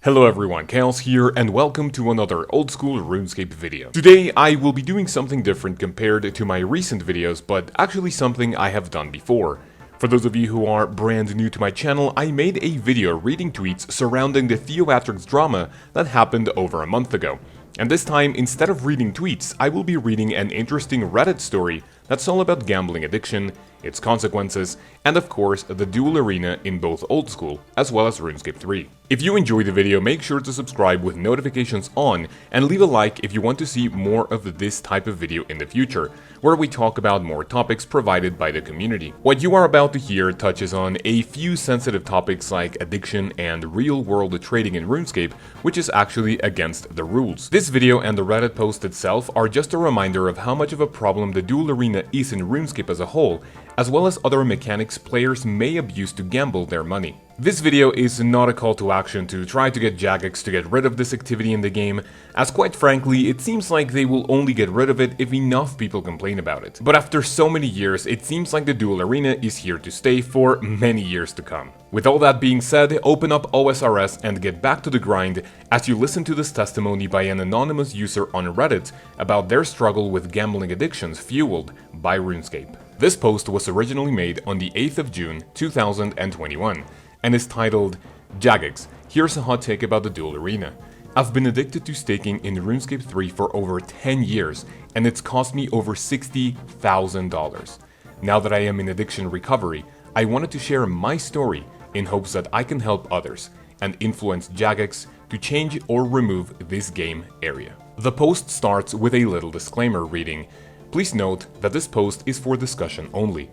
Hello everyone, Kaoz here, and welcome to another old school RuneScape video. Today I will be doing something different compared to my recent videos, but actually something I have done before. For those of you who are brand new to my channel, I made a video reading tweets surrounding the Theoatrix drama that happened over a month ago. And this time, instead of reading tweets, I will be reading an interesting Reddit story that's all about gambling addiction, its consequences, and of course the Duel arena in both old school as well as RuneScape 3. If you enjoyed the video, make sure to subscribe with notifications on and leave a like if you want to see more of this type of video in the future, where we talk about more topics provided by the community. What you are about to hear touches on a few sensitive topics like addiction and real-world trading in RuneScape, which is actually against the rules. This video and the Reddit post itself are just a reminder of how much of a problem the Duel arena is in RuneScape as a whole, as well as other mechanics players may abuse to gamble their money. This video is not a call to action to try to get Jagex to get rid of this activity in the game, as quite frankly, it seems like they will only get rid of it if enough people complain about it. But after so many years, it seems like the Duel arena is here to stay for many years to come. With all that being said, open up OSRS and get back to the grind as you listen to this testimony by an anonymous user on Reddit about their struggle with gambling addictions fueled by RuneScape. This post was originally made on the 8th of June 2021 and is titled, "Jagex, here's a hot take about the Duel arena. I've been addicted to staking in RuneScape 3 for over 10 years and it's cost me over $60,000. Now that I am in addiction recovery, I wanted to share my story in hopes that I can help others and influence Jagex to change or remove this game area." The post starts with a little disclaimer reading, "Please note that this post is for discussion only.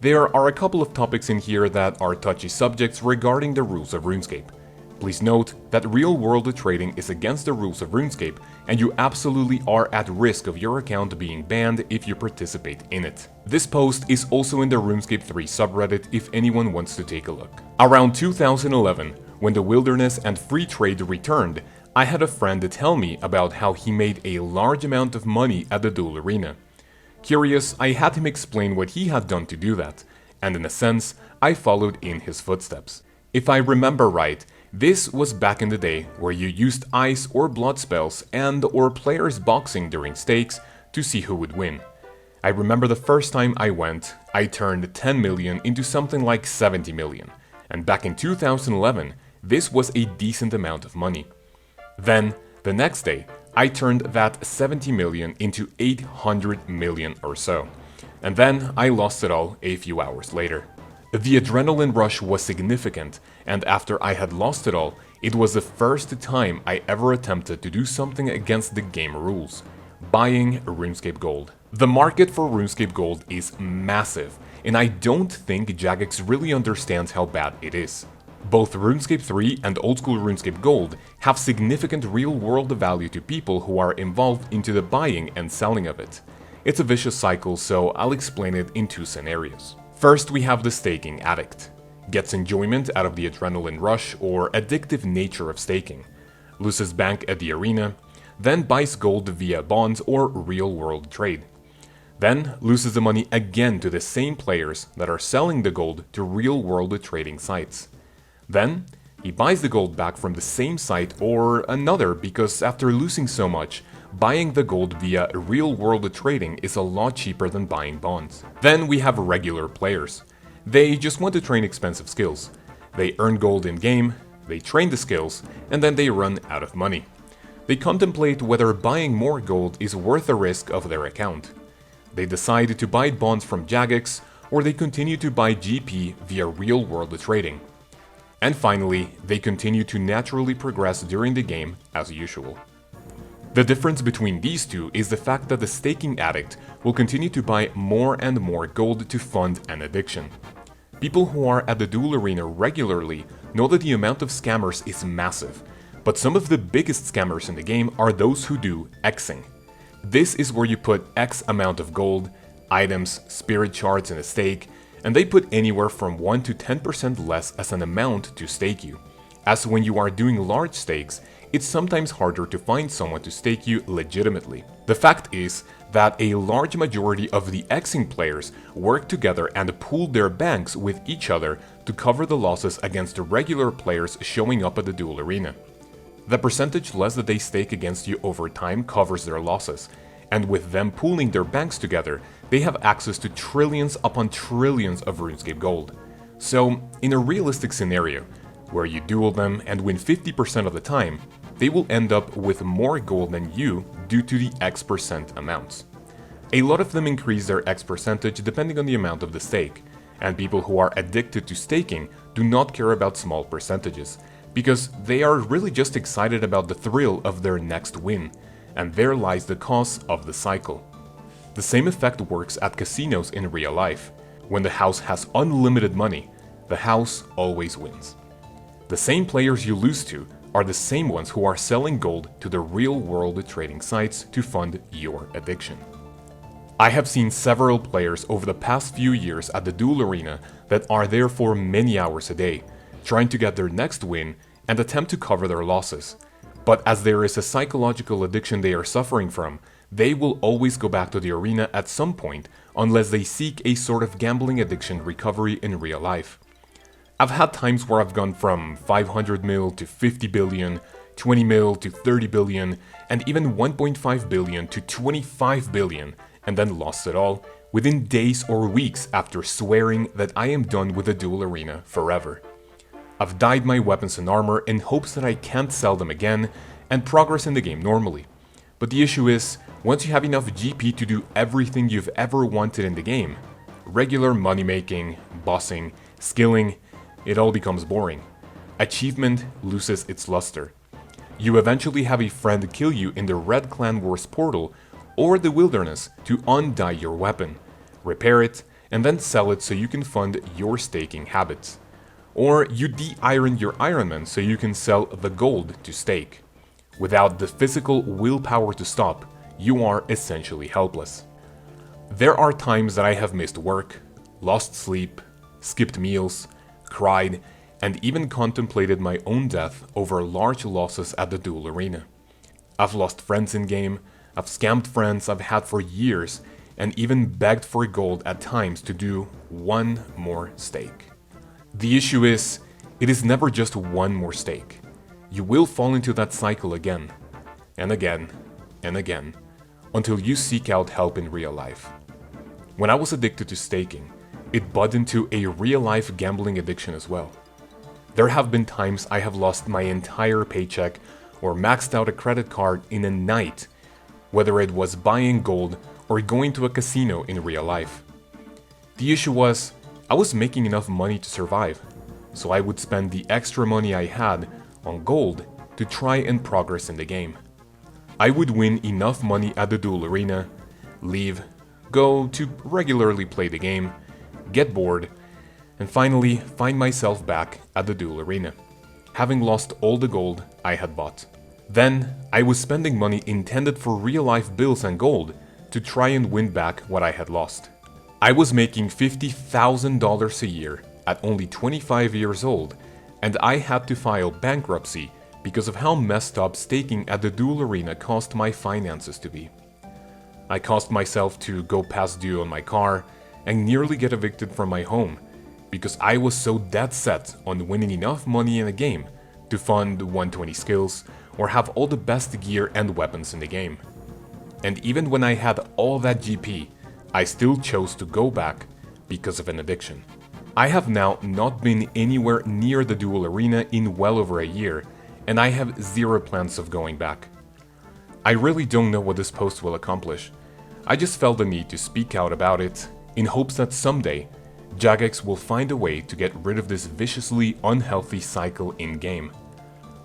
There are a couple of topics in here that are touchy subjects regarding the rules of RuneScape. Please note that real-world trading is against the rules of RuneScape and you absolutely are at risk of your account being banned if you participate in it." This post is also in the RuneScape 3 subreddit if anyone wants to take a look. Around 2011, when the wilderness and free trade returned, I had a friend tell me about how he made a large amount of money at the Duel arena. Curious, I had him explain what he had done to do that, and in a sense, I followed in his footsteps. If I remember right, this was back in the day where you used ice or blood spells and/or players boxing during stakes to see who would win. I remember the first time I went, I turned 10 million into something like 70 million, and back in 2011, this was a decent amount of money. Then, the next day, I turned that 70 million into 800 million or so, and then I lost it all a few hours later. The adrenaline rush was significant, and after I had lost it all, it was the first time I ever attempted to do something against the game rules: buying RuneScape Gold. The market for RuneScape Gold is massive, and I don't think Jagex really understands how bad it is. Both RuneScape 3 and old school RuneScape Gold have significant real-world value to people who are involved into the buying and selling of it. It's a vicious cycle, so I'll explain it in two scenarios. First, we have the staking addict. Gets enjoyment out of the adrenaline rush or addictive nature of staking. Loses bank at the arena, then buys gold via bonds or real-world trade. Then loses the money again to the same players that are selling the gold to real-world trading sites. Then, he buys the gold back from the same site or another because after losing so much, buying the gold via real-world trading is a lot cheaper than buying bonds. Then we have regular players. They just want to train expensive skills. They earn gold in-game, they train the skills, and then they run out of money. They contemplate whether buying more gold is worth the risk of their account. They decide to buy bonds from Jagex, or they continue to buy GP via real-world trading. And finally, they continue to naturally progress during the game as usual. The difference between these two is the fact that the staking addict will continue to buy more and more gold to fund an addiction. People who are at the Duel arena regularly know that the amount of scammers is massive, but some of the biggest scammers in the game are those who do Xing. This is where you put X amount of gold, items, spirit shards in a stake, and they put anywhere from 1 to 10% less as an amount to stake you. As when you are doing large stakes, it's sometimes harder to find someone to stake you legitimately. The fact is that a large majority of the Xing players work together and pool their banks with each other to cover the losses against the regular players showing up at the Duel arena. The percentage less that they stake against you over time covers their losses, and with them pooling their banks together, they have access to trillions upon trillions of RuneScape gold. So, in a realistic scenario, where you duel them and win 50% of the time, they will end up with more gold than you due to the X% amounts. A lot of them increase their X percentage depending on the amount of the stake, and people who are addicted to staking do not care about small percentages, because they are really just excited about the thrill of their next win, and there lies the cause of the cycle. The same effect works at casinos in real life. When the house has unlimited money, the house always wins. The same players you lose to are the same ones who are selling gold to the real-world trading sites to fund your addiction. I have seen several players over the past few years at the Duel Arena that are there for many hours a day, trying to get their next win and attempt to cover their losses. But as there is a psychological addiction they are suffering from, they will always go back to the arena at some point unless they seek a sort of gambling addiction recovery in real life. I've had times where I've gone from 500 mil to 50 billion, 20 mil to 30 billion, and even 1.5 billion to 25 billion, and then lost it all within days or weeks after swearing that I am done with the Duel Arena forever. I've dyed my weapons and armor in hopes that I can't sell them again and progress in the game normally. But the issue is, once you have enough GP to do everything you've ever wanted in the game, regular money making, bossing, skilling, it all becomes boring. Achievement loses its luster. You eventually have a friend kill you in the Red Clan Wars portal or the wilderness to undye your weapon, repair it, and then sell it so you can fund your staking habits. Or you de-iron your Ironman so you can sell the gold to stake. Without the physical willpower to stop, you are essentially helpless. There are times that I have missed work, lost sleep, skipped meals, cried, and even contemplated my own death over large losses at the Duel Arena. I've lost friends in game, I've scammed friends I've had for years, and even begged for gold at times to do one more stake. The issue is, it is never just one more stake. You will fall into that cycle again, and again, and again, until you seek out help in real life. When I was addicted to staking, it budded into a real-life gambling addiction as well. There have been times I have lost my entire paycheck or maxed out a credit card in a night, whether it was buying gold or going to a casino in real life. The issue was, I was making enough money to survive, so I would spend the extra money I had on gold to try and progress in the game. I would win enough money at the Duel Arena, leave, go to regularly play the game, get bored, and finally find myself back at the Duel Arena, having lost all the gold I had bought. Then I was spending money intended for real-life bills and gold to try and win back what I had lost. I was making $50,000 a year at only 25 years old, and I had to file bankruptcy because of how messed up staking at the Duel Arena caused my finances to be. I caused myself to go past due on my car and nearly get evicted from my home because I was so dead set on winning enough money in a game to fund 120 skills or have all the best gear and weapons in the game. And even when I had all that GP, I still chose to go back because of an addiction. I have now not been anywhere near the Duel Arena in well over a year, and I have zero plans of going back. I really don't know what this post will accomplish. I just felt the need to speak out about it, in hopes that someday, Jagex will find a way to get rid of this viciously unhealthy cycle in-game.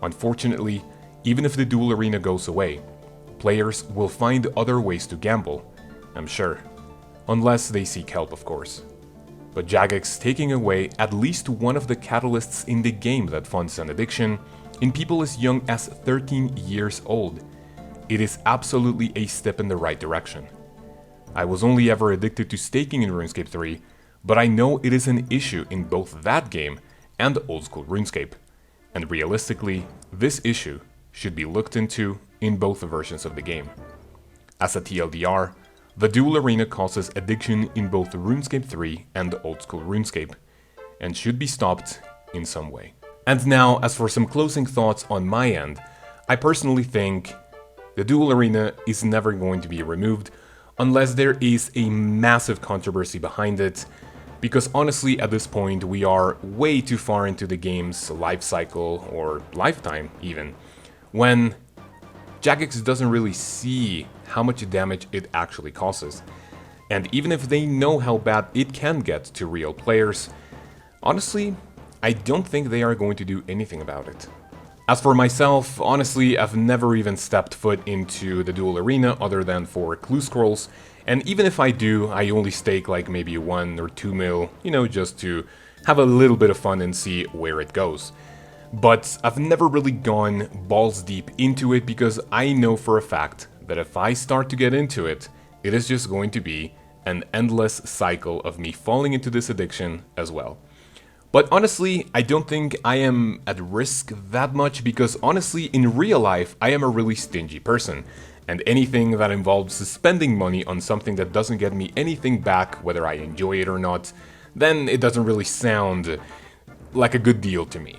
Unfortunately, even if the Duel Arena goes away, players will find other ways to gamble, I'm sure. Unless they seek help, of course. But Jagex taking away at least one of the catalysts in the game that funds an addiction in people as young as 13 years old, it is absolutely a step in the right direction. I was only ever addicted to staking in RuneScape 3, but I know it is an issue in both that game and old school RuneScape, and realistically, this issue should be looked into in both versions of the game. As a TLDR, the Duel Arena causes addiction in both RuneScape 3 and old school RuneScape, and should be stopped in some way. And now, as for some closing thoughts on my end, I personally think the Duel Arena is never going to be removed unless there is a massive controversy behind it, because honestly at this point we are way too far into the game's life cycle, or lifetime even, when Jagex doesn't really see how much damage it actually causes. And even if they know how bad it can get to real players, honestly, I don't think they are going to do anything about it. As for myself, honestly, I've never even stepped foot into the Duel Arena other than for clue scrolls, and even if I do, I only stake like maybe 1 or 2 mil, you know, just to have a little bit of fun and see where it goes. But I've never really gone balls deep into it because I know for a fact that if I start to get into it, it is just going to be an endless cycle of me falling into this addiction as well. But honestly, I don't think I am at risk that much because honestly, in real life, I am a really stingy person. And anything that involves spending money on something that doesn't get me anything back, whether I enjoy it or not, then it doesn't really sound like a good deal to me.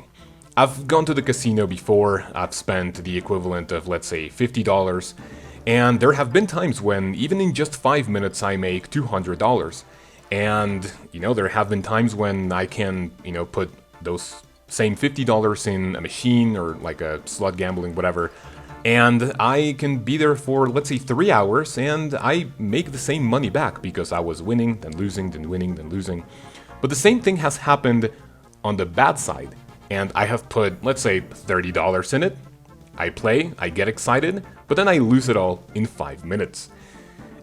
I've gone to the casino before, I've spent the equivalent of, let's say, $50, and there have been times when even in just 5 minutes I make $200. And, you know, there have been times when I can, you know, put those same $50 in a machine or like a slot gambling, whatever, and I can be there for, let's say, 3 hours and I make the same money back because I was winning, then losing, then winning, then losing. But the same thing has happened on the bad side, and I have put, let's say, $30 in it. I play, I get excited, but then I lose it all in 5 minutes.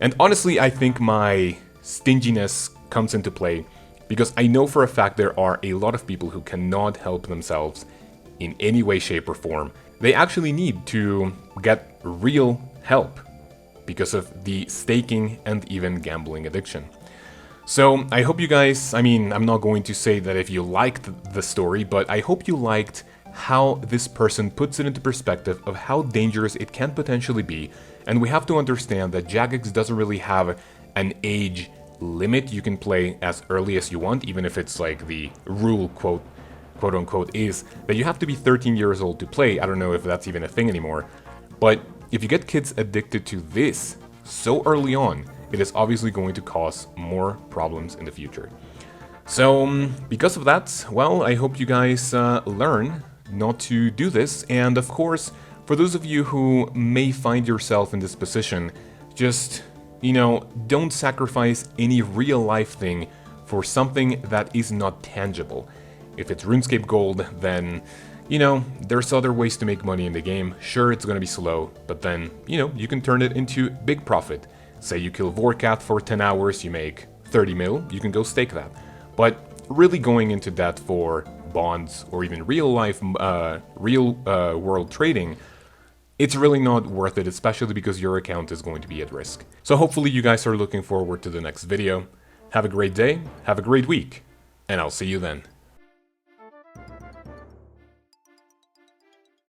And honestly, I think my stinginess comes into play because I know for a fact there are a lot of people who cannot help themselves in any way, shape, or form. They actually need to get real help because of the staking and even gambling addiction. So I hope you guys, I mean, I'm not going to say that if you liked the story, but I hope you liked how this person puts it into perspective of how dangerous it can potentially be. And we have to understand that Jagex doesn't really have an age limit. You can play as early as you want, even if it's like the rule, quote unquote, is that you have to be 13 years old to play. I don't know if that's even a thing anymore. But if you get kids addicted to this so early on, it is obviously going to cause more problems in the future. So because of that, well, I hope you guys learn not to do this. And of course, for those of you who may find yourself in this position, just, you know, don't sacrifice any real life thing for something that is not tangible. If it's RuneScape Gold, then, you know, there's other ways to make money in the game. Sure, it's gonna be slow, but then, you know, you can turn it into big profit. Say you kill Vorkath for 10 hours, you make 30 mil, you can go stake that. But really going into that for bonds or even real life, world trading, it's really not worth it, especially because your account is going to be at risk. So hopefully you guys are looking forward to the next video. Have a great day, have a great week, and I'll see you then.